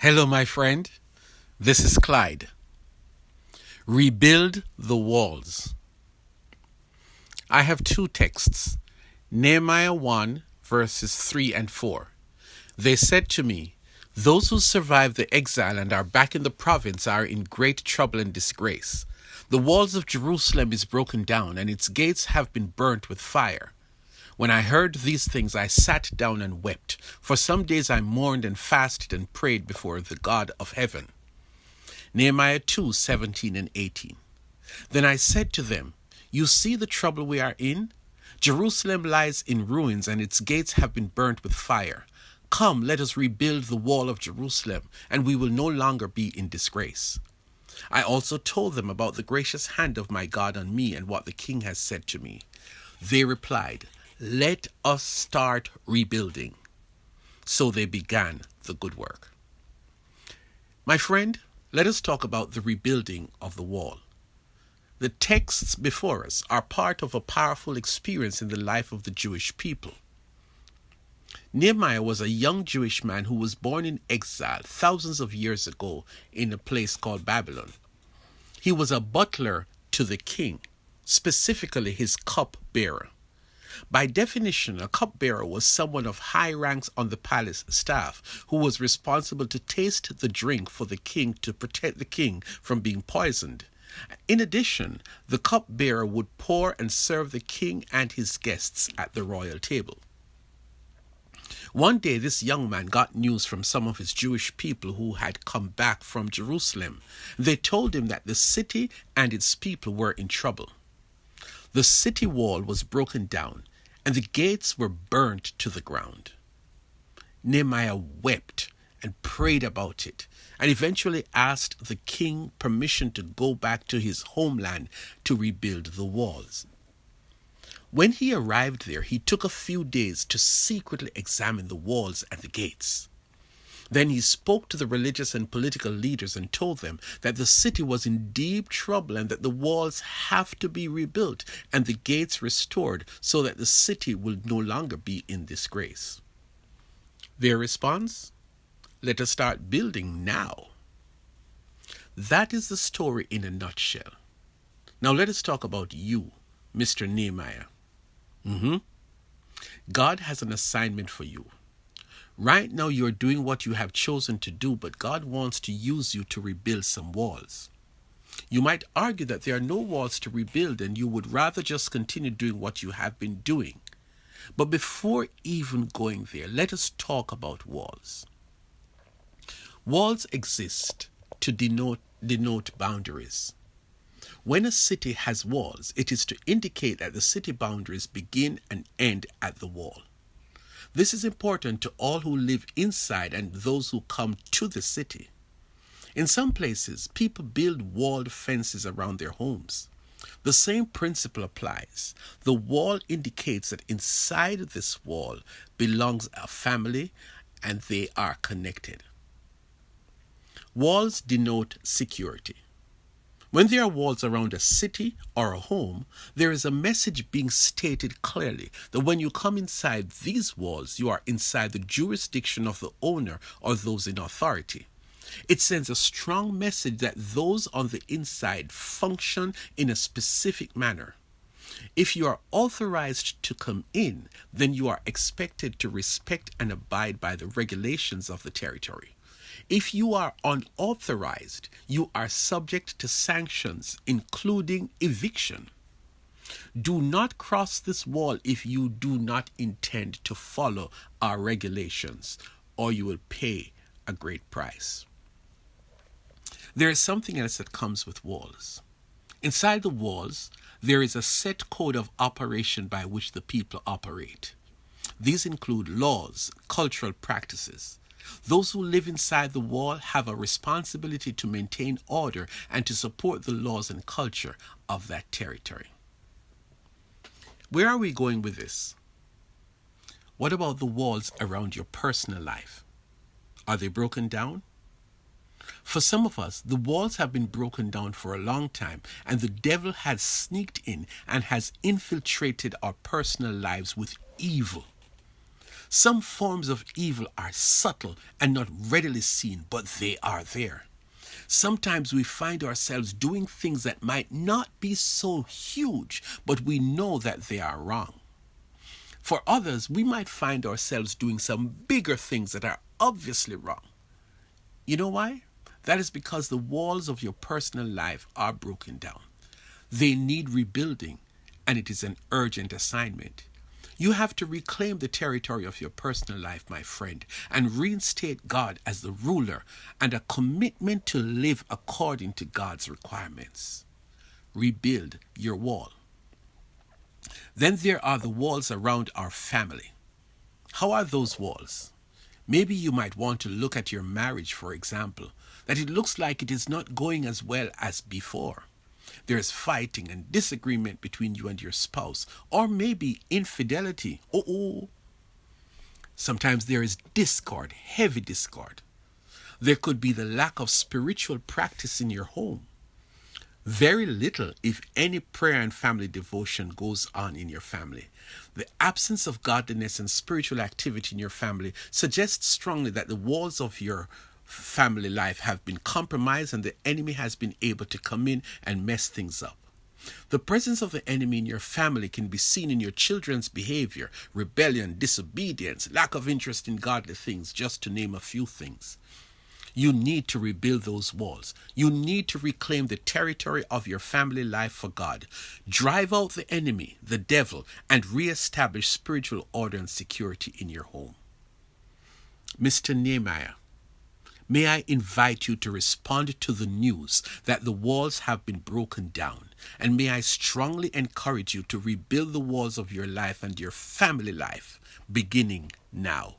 Hello, my friend. This is Clyde. Rebuild the walls. I have two texts Nehemiah 1, verses 3 and 4. They said to me, "Those who survived the exile and are back in the province are in great trouble and disgrace. The walls of Jerusalem is broken down, and its gates have been burnt with fire." When I heard these things, I sat down and wept. For some days I mourned and fasted and prayed before the God of heaven. Nehemiah 2:17 and 18. Then I said to them, "You see the trouble we are in? Jerusalem lies in ruins, and its gates have been burnt with fire. Come, let us rebuild the wall of Jerusalem, and we will no longer be in disgrace." I also told them about the gracious hand of my God on me and what the king has said to me. They replied, "Let us start rebuilding." So they began the good work. My friend, let us talk about the rebuilding of the wall. The texts before us are part of a powerful experience in the life of the Jewish people. Nehemiah was a young Jewish man who was born in exile thousands of years ago in a place called Babylon. He was a butler to the king, specifically his cupbearer. By definition, a cupbearer was someone of high ranks on the palace staff who was responsible to taste the drink for the king to protect the king from being poisoned. In addition, the cupbearer would pour and serve the king and his guests at the royal table. One day, this young man got news from some of his Jewish people who had come back from Jerusalem. They told him that the city and its people were in trouble. The city wall was broken down, and the gates were burnt to the ground. Nehemiah wept and prayed about it, and eventually asked the king permission to go back to his homeland to rebuild the walls. When he arrived there, he took a few days to secretly examine the walls and the gates. Then he spoke to the religious and political leaders and told them that the city was in deep trouble and that the walls have to be rebuilt and the gates restored so that the city will no longer be in disgrace. Their response? Let us start building now. That is the story in a nutshell. Now let us talk about you, Mr. Nehemiah. God has an assignment for you. Right now you're doing what you have chosen to do, but God wants to use you to rebuild some walls. You might argue that there are no walls to rebuild and you would rather just continue doing what you have been doing. But before even going there, let us talk about walls. Walls exist to denote boundaries. When a city has walls, it is to indicate that the city boundaries begin and end at the wall. This is important to all who live inside and those who come to the city. In some places, people build walled fences around their homes. The same principle applies. The wall indicates that inside this wall belongs a family and they are connected. Walls denote security. When there are walls around a city or a home, there is a message being stated clearly that when you come inside these walls, you are inside the jurisdiction of the owner or those in authority. It sends a strong message that those on the inside function in a specific manner. If you are authorized to come in, then you are expected to respect and abide by the regulations of the territory. If you are unauthorized, you are subject to sanctions, including eviction. Do not cross this wall if you do not intend to follow our regulations, or you will pay a great price. There is something else that comes with walls. Inside the walls, there is a set code of operation by which the people operate. These include laws, cultural practices. Those who live inside the wall have a responsibility to maintain order and to support the laws and culture of that territory. Where are we going with this? What about the walls around your personal life? Are they broken down? For some of us, the walls have been broken down for a long time, and the devil has sneaked in and has infiltrated our personal lives with evil. Some forms of evil are subtle and not readily seen, but they are there. Sometimes we find ourselves doing things that might not be so huge, but we know that they are wrong. For others, we might find ourselves doing some bigger things that are obviously wrong. You know why? That is because the walls of your personal life are broken down. They need rebuilding, and it is an urgent assignment. You have to reclaim the territory of your personal life, my friend, and reinstate God as the ruler and a commitment to live according to God's requirements. Rebuild your wall. Then there are the walls around our family. How are those walls? Maybe you might want to look at your marriage, for example, that it looks like it is not going as well as before. There is fighting and disagreement between you and your spouse, or maybe infidelity. Sometimes there is discord, heavy discord. There could be the lack of spiritual practice in your home. Very little, if any, prayer and family devotion goes on in your family. The absence of godliness and spiritual activity in your family suggests strongly that the walls of your family life have been compromised and the enemy has been able to come in and mess things up. The presence of the enemy in your family can be seen in your children's behavior, rebellion, disobedience, lack of interest in godly things, just to name a few things. You need to rebuild those walls. You need to reclaim the territory of your family life for God. Drive out the enemy, the devil, and reestablish spiritual order and security in your home. Mr. Nehemiah, may I invite you to respond to the news that the walls have been broken down, and may I strongly encourage you to rebuild the walls of your life and your family life, beginning now.